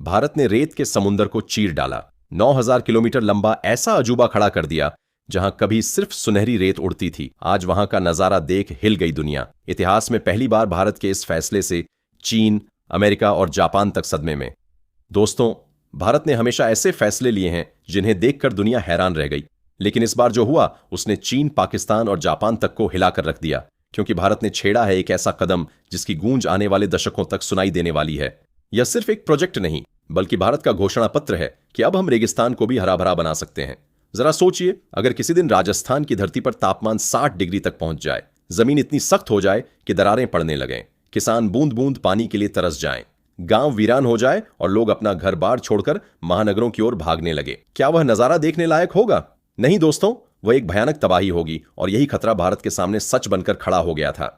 भारत ने रेत के समुंदर को चीर डाला। 9,000 किलोमीटर लंबा ऐसा अजूबा खड़ा कर दिया जहां कभी सिर्फ सुनहरी रेत उड़ती थी, आज वहां का नजारा देख हिल गई दुनिया। इतिहास में पहली बार भारत के इस फैसले से चीन, अमेरिका और जापान तक सदमे में। दोस्तों, भारत ने हमेशा ऐसे फैसले लिए हैं जिन्हें देखकर दुनिया हैरान रह गई, लेकिन इस बार जो हुआ उसने चीन, पाकिस्तान और जापान तक को हिलाकर रख दिया, क्योंकि भारत ने छेड़ा है एक ऐसा कदम जिसकी गूंज आने वाले दशकों तक सुनाई देने वाली है। यह सिर्फ एक प्रोजेक्ट नहीं, बल्कि भारत का घोषणा पत्र है कि अब हम रेगिस्तान को भी हरा भरा बना सकते हैं। जरा सोचिए, अगर किसी दिन राजस्थान की धरती पर तापमान 60 डिग्री तक पहुंच जाए, जमीन इतनी सख्त हो जाए कि दरारें पड़ने लगें, किसान बूंद बूंद पानी के लिए तरस जाएं, गांव वीरान हो जाए और लोग अपना घर बार छोड़कर महानगरों की ओर भागने लगे, क्या वह नजारा देखने लायक होगा? नहीं दोस्तों, वह एक भयानक तबाही होगी, और यही खतरा भारत के सामने सच बनकर खड़ा हो गया था।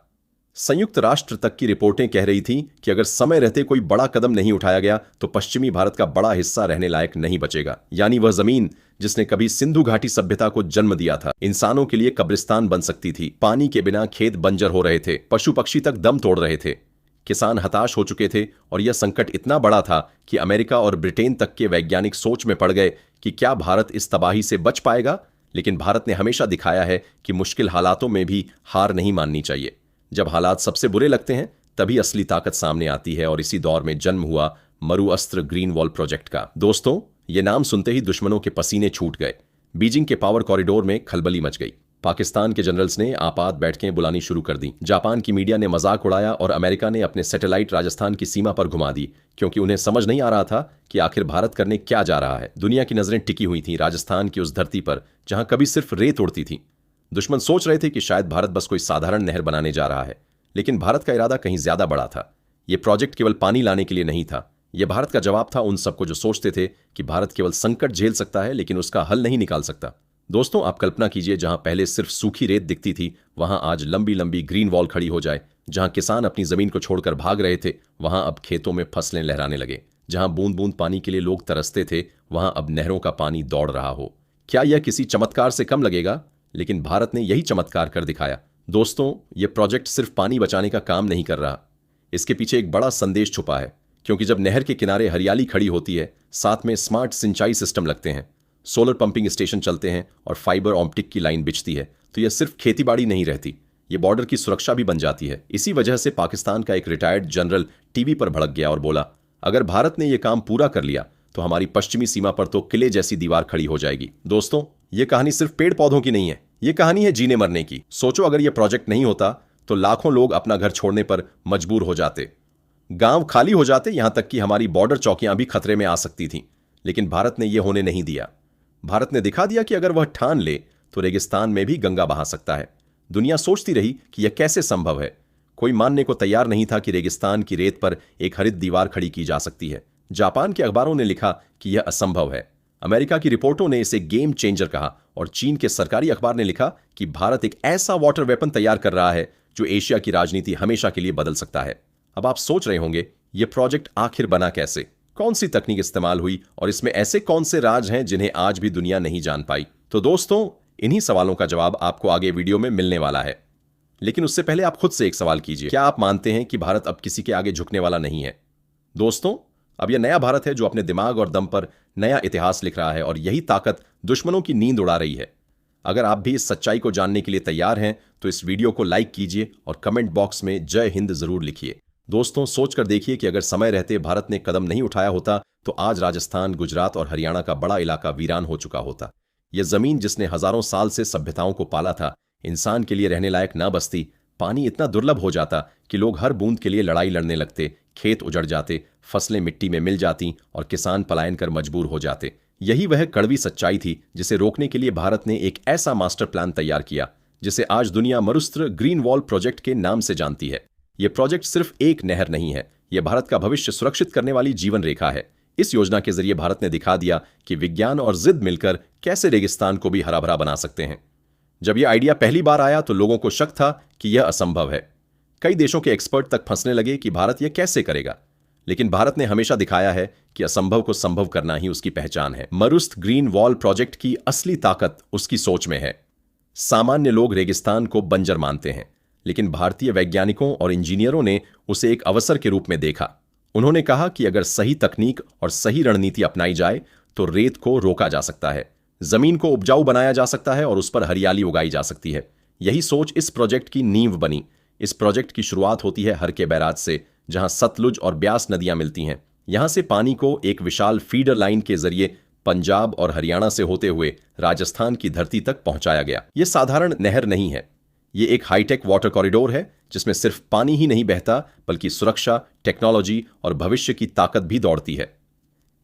संयुक्त राष्ट्र तक की रिपोर्टें कह रही थी कि अगर समय रहते कोई बड़ा कदम नहीं उठाया गया तो पश्चिमी भारत का बड़ा हिस्सा रहने लायक नहीं बचेगा, यानी वह जमीन जिसने कभी सिंधु घाटी सभ्यता को जन्म दिया था, इंसानों के लिए कब्रिस्तान बन सकती थी। पानी के बिना खेत बंजर हो रहे थे, पशु पक्षी तक दम तोड़ रहे थे, किसान हताश हो चुके थे, और यह संकट इतना बड़ा था कि अमेरिका और ब्रिटेन तक के वैज्ञानिक सोच में पड़ गए कि क्या भारत इस तबाही से बच पाएगा। लेकिन भारत ने हमेशा दिखाया है कि मुश्किल हालातों में भी हार नहीं माननी चाहिए। जब हालात सबसे बुरे लगते हैं तभी असली ताकत सामने आती है, और इसी दौर में जन्म हुआ मरु अस्त्र ग्रीन वॉल प्रोजेक्ट का। दोस्तों, ये नाम सुनते ही दुश्मनों के पसीने छूट गए। बीजिंग के पावर कॉरिडोर में खलबली मच गई। पाकिस्तान के जनरल्स ने आपात बैठकें बुलानी शुरू कर दी। जापान की मीडिया ने मजाक उड़ाया और अमेरिका ने अपने सैटेलाइट राजस्थान की सीमा पर घुमा दी, क्योंकि उन्हें समझ नहीं आ रहा था कि आखिर भारत करने क्या जा रहा है। दुनिया की नजरें टिकी हुई थीं राजस्थान की उस धरती पर जहां कभी सिर्फ रेत उड़ती थी। दुश्मन सोच रहे थे कि शायद भारत बस कोई साधारण नहर बनाने जा रहा है, लेकिन भारत का इरादा कहीं ज्यादा बड़ा था। यह प्रोजेक्ट केवल पानी लाने के लिए नहीं था, यह भारत का जवाब था उन सबको जो सोचते थे कि भारत केवल संकट झेल सकता है लेकिन उसका हल नहीं निकाल सकता। दोस्तों, आप कल्पना कीजिए, जहां पहले सिर्फ सूखी रेत दिखती थी वहां आज लंबी लंबी ग्रीन वॉल खड़ी हो जाए। जहां किसान अपनी जमीन को छोड़कर भाग रहे थे वहां अब खेतों में फसलें लहराने लगे। जहां बूंद बूंद पानी के लिए लोग तरसते थे वहां अब नहरों का पानी दौड़ रहा हो। क्या यह किसी चमत्कार से कम लगेगा? लेकिन भारत ने यही चमत्कार कर दिखाया। दोस्तों, यह प्रोजेक्ट सिर्फ पानी बचाने का काम नहीं कर रहा, इसके पीछे एक बड़ा संदेश छुपा है। क्योंकि जब नहर के किनारे हरियाली खड़ी होती है, साथ में स्मार्ट सिंचाई सिस्टम लगते हैं, सोलर पंपिंग स्टेशन चलते हैं और फाइबर ऑप्टिक की लाइन बिछती है, तो यह सिर्फ खेतीबाड़ी नहीं रहती, ये बॉर्डर की सुरक्षा भी बन जाती है। इसी वजह से पाकिस्तान का एक रिटायर्ड जनरल टीवी पर भड़क गया और बोला, अगर भारत ने यह काम पूरा कर लिया तो हमारी पश्चिमी सीमा पर तो किले जैसी दीवार खड़ी हो जाएगी। दोस्तों, यह कहानी सिर्फ पेड़ पौधों की नहीं है, यह कहानी है जीने मरने की। सोचो, अगर यह प्रोजेक्ट नहीं होता तो लाखों लोग अपना घर छोड़ने पर मजबूर हो जाते, गांव खाली हो जाते, यहां तक कि हमारी बॉर्डर चौकियां भी खतरे में आ सकती थीं। लेकिन भारत ने यह होने नहीं दिया। भारत ने दिखा दिया कि अगर वह ठान ले तो रेगिस्तान में भी गंगा बहा सकता है। दुनिया सोचती रही कि यह कैसे संभव है। कोई मानने को तैयार नहीं था कि रेगिस्तान की रेत पर एक हरित दीवार खड़ी की जा सकती है। जापान के अखबारों ने लिखा कि यह असंभव है, अमेरिका की रिपोर्टों ने इसे गेम चेंजर कहा, और चीन के सरकारी अखबार ने लिखा कि भारत एक ऐसा वाटर वेपन तैयार कर रहा है जो एशिया की राजनीति हमेशा के लिए बदल सकता है। अब आप सोच रहे होंगे, यह प्रोजेक्ट आखिर बना कैसे, कौन सी तकनीक इस्तेमाल हुई, और इसमें ऐसे कौन से राज हैं जिन्हें आज भी दुनिया नहीं जान पाई? तो दोस्तों, इन्हीं सवालों का जवाब आपको आगे वीडियो में मिलने वाला है। लेकिन उससे पहले आप खुद से एक सवाल कीजिए, क्या आप मानते हैं कि भारत अब किसी के आगे झुकने वाला नहीं है? दोस्तों, अब यह नया भारत है जो अपने दिमाग और दम पर नया इतिहास लिख रहा है, और यही ताकत दुश्मनों की नींद उड़ा रही है। अगर आप भी इस सच्चाई को जानने के लिए तैयार हैं तो इस वीडियो को लाइक कीजिए और कमेंट बॉक्स में जय हिंद जरूर लिखिए। दोस्तों, सोचकर देखिए कि अगर समय रहते भारत ने कदम नहीं उठाया होता तो आज राजस्थान, गुजरात और हरियाणा का बड़ा इलाका वीरान हो चुका होता। यह जमीन जिसने हजारों साल से सभ्यताओं को पाला था, इंसान के लिए रहने लायक न बसती। पानी इतना दुर्लभ हो जाता कि लोग हर बूंद के लिए लड़ाई लड़ने लगते, खेत उजड़ जाते, फसलें मिट्टी में मिल जाती और किसान पलायन कर मजबूर हो जाते। यही वह कड़वी सच्चाई थी जिसे रोकने के लिए भारत ने एक ऐसा मास्टर प्लान तैयार किया जिसे आज दुनिया मरुस्त्र ग्रीन वॉल प्रोजेक्ट के नाम से जानती है। यह प्रोजेक्ट सिर्फ एक नहर नहीं है, यह भारत का भविष्य सुरक्षित करने वाली जीवन रेखा है। इस योजना के जरिए भारत ने दिखा दिया कि विज्ञान और जिद मिलकर कैसे रेगिस्तान को भी हरा भरा बना सकते हैं। जब यह आइडिया पहली बार आया तो लोगों को शक था कि यह असंभव है। कई देशों के एक्सपर्ट तक फंसने लगे कि भारत यह कैसे करेगा, लेकिन भारत ने हमेशा दिखाया है कि असंभव को संभव करना ही उसकी पहचान है। मरुस्त्र ग्रीन वॉल प्रोजेक्ट की असली ताकत उसकी सोच में है। सामान्य लोग रेगिस्तान को बंजर मानते हैं, लेकिन भारतीय वैज्ञानिकों और इंजीनियरों ने उसे एक अवसर के रूप में देखा उन्होंने कहा कि अगर सही तकनीक और सही रणनीति अपनाई जाए तो रेत को रोका जा सकता है, जमीन को उपजाऊ बनाया जा सकता है और उस पर हरियाली उगाई जा सकती है। यही सोच इस प्रोजेक्ट की नींव बनी। इस प्रोजेक्ट की शुरुआत होती है हर के बैराज से, जहां सतलुज और ब्यास नदियां मिलती हैं। यहां से पानी को एक विशाल फीडर लाइन के जरिए पंजाब और हरियाणा से होते हुए राजस्थान की धरती तक पहुंचाया गया। यह साधारण नहर नहीं है, ये एक हाईटेक वाटर कॉरिडोर है जिसमें सिर्फ पानी ही नहीं बहता बल्कि सुरक्षा, टेक्नोलॉजी और भविष्य की ताकत भी दौड़ती है।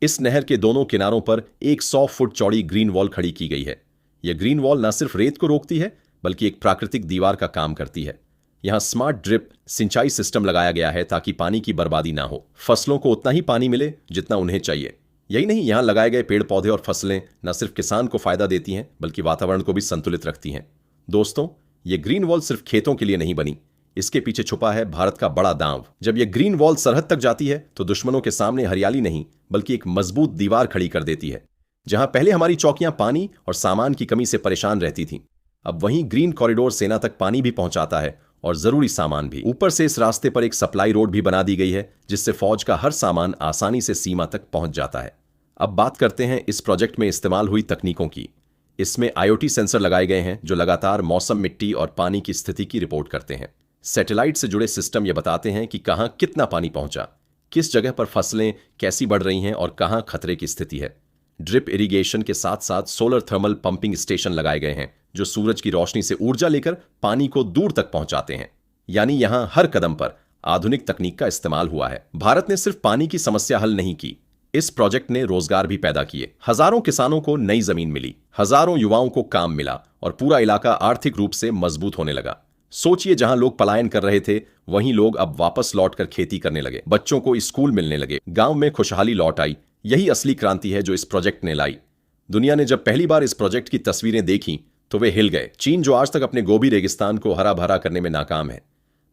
इस नहर के दोनों किनारों पर एक 100 फुट चौड़ी ग्रीन वॉल खड़ी की गई है। यह ग्रीन वॉल न सिर्फ रेत को रोकती है बल्कि एक प्राकृतिक दीवार का काम करती है। यहां स्मार्ट ड्रिप सिंचाई सिस्टम लगाया गया है ताकि पानी की बर्बादी ना हो, फसलों को उतना ही पानी मिले जितना उन्हें चाहिए। यही नहीं, यहां लगाए गए पेड़ पौधे और फसलें न सिर्फ किसान को फायदा देती हैं बल्कि वातावरण को भी संतुलित रखती हैं। दोस्तों, ये ग्रीन वॉल सिर्फ खेतों के लिए नहीं बनी, इसके पीछे छुपा है भारत का बड़ा दांव। जब ये ग्रीन वॉल सरहद तक जाती है तो दुश्मनों के सामने हरियाली नहीं बल्कि एक मजबूत दीवार खड़ी कर देती है। जहां पहले हमारी चौकियां पानी और सामान की कमी से परेशान रहती थीं, अब वहीं ग्रीन कॉरिडोर सेना तक पानी भी पहुंचाता है और जरूरी सामान भी। ऊपर से इस रास्ते पर एक सप्लाई रोड भी बना दी गई है जिससे फौज का हर सामान आसानी से सीमा तक पहुंच जाता है। अब बात करते हैं इस प्रोजेक्ट में इस्तेमाल हुई तकनीकों की। इसमें IoT सेंसर लगाए गए हैं जो लगातार मौसम, मिट्टी और पानी की स्थिति की रिपोर्ट करते हैं। सैटेलाइट से जुड़े सिस्टम ये बताते हैं कि कहां कितना पानी पहुंचा, किस जगह पर फसलें कैसी बढ़ रही हैं और कहां खतरे की स्थिति है। ड्रिप इरिगेशन के साथ साथ सोलर थर्मल पंपिंग स्टेशन लगाए गए हैं जो सूरज की रोशनी से ऊर्जा लेकर पानी को दूर तक पहुंचाते हैं। यानी यहां हर कदम पर आधुनिक तकनीक का इस्तेमाल हुआ है। भारत ने सिर्फ पानी की समस्या हल नहीं की, इस प्रोजेक्ट ने रोजगार भी पैदा किए। हजारों किसानों को नई जमीन मिली, हजारों युवाओं को काम मिला और पूरा इलाका आर्थिक रूप से मजबूत होने लगा। सोचिए, जहां लोग पलायन कर रहे थे वहीं लोग अब वापस लौटकर खेती करने लगे, बच्चों को स्कूल मिलने लगे, गांव में खुशहाली लौट आई। यही असली क्रांति है जो इस प्रोजेक्ट ने लाई। दुनिया ने जब पहली बार इस प्रोजेक्ट की तस्वीरें देखी तो वे हिल गए। चीन, जो आज तक अपने गोबी रेगिस्तान को हरा भरा करने में नाकाम है,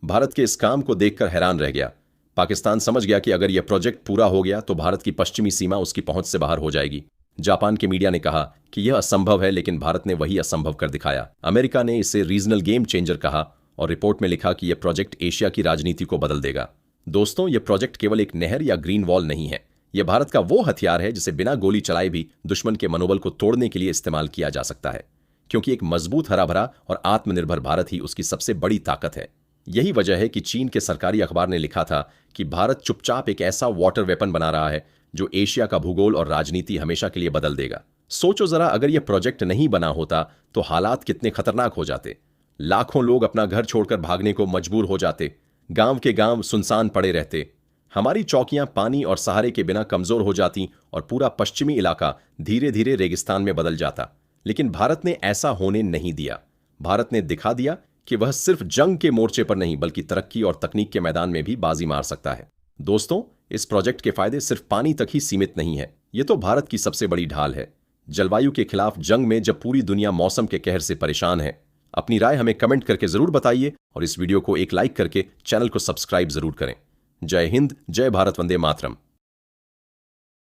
भारत के इस काम को देखकर हैरान रह गया। पाकिस्तान समझ गया कि अगर यह प्रोजेक्ट पूरा हो गया तो भारत की पश्चिमी सीमा उसकी पहुंच से बाहर हो जाएगी। जापान के मीडिया ने कहा कि यह असंभव है, लेकिन भारत ने वही असंभव कर दिखाया। अमेरिका ने इसे रीजनल गेम चेंजर कहा और रिपोर्ट में लिखा कि यह प्रोजेक्ट एशिया की राजनीति को बदल देगा। दोस्तों, यह प्रोजेक्ट केवल एक नहर या ग्रीन वॉल नहीं है, यह भारत का वो हथियार है जिसे बिना गोली चलाए भी दुश्मन के मनोबल को तोड़ने के लिए इस्तेमाल किया जा सकता है, क्योंकि एक मजबूत, हरा भरा और आत्मनिर्भर भारत ही उसकी सबसे बड़ी ताकत है। यही वजह है कि चीन के सरकारी अखबार ने लिखा था कि भारत चुपचाप एक ऐसा वाटर वेपन बना रहा है जो एशिया का भूगोल और राजनीति हमेशा के लिए बदल देगा। सोचो जरा, अगर यह प्रोजेक्ट नहीं बना होता तो हालात कितने खतरनाक हो जाते। लाखों लोग अपना घर छोड़कर भागने को मजबूर हो जाते, गांव के गांव सुनसान पड़े रहते, हमारी चौकियां पानी और सहारे के बिना कमजोर हो जाती और पूरा पश्चिमी इलाका धीरे धीरे रेगिस्तान में बदल जाता। लेकिन भारत ने ऐसा होने नहीं दिया। भारत ने दिखा दिया कि वह सिर्फ जंग के मोर्चे पर नहीं बल्कि तरक्की और तकनीक के मैदान में भी बाजी मार सकता है। दोस्तों, इस प्रोजेक्ट के फायदे सिर्फ पानी तक ही सीमित नहीं है, ये तो भारत की सबसे बड़ी ढाल है। जलवायु के खिलाफ जंग में जब पूरी दुनिया मौसम के कहर से परेशान है। अपनी राय हमें कमेंट करके जरूर बताइए और इस वीडियो को एक लाइक करके चैनल को सब्सक्राइब जरूर करें। जय हिंद, जय भारत, वंदे मातरम।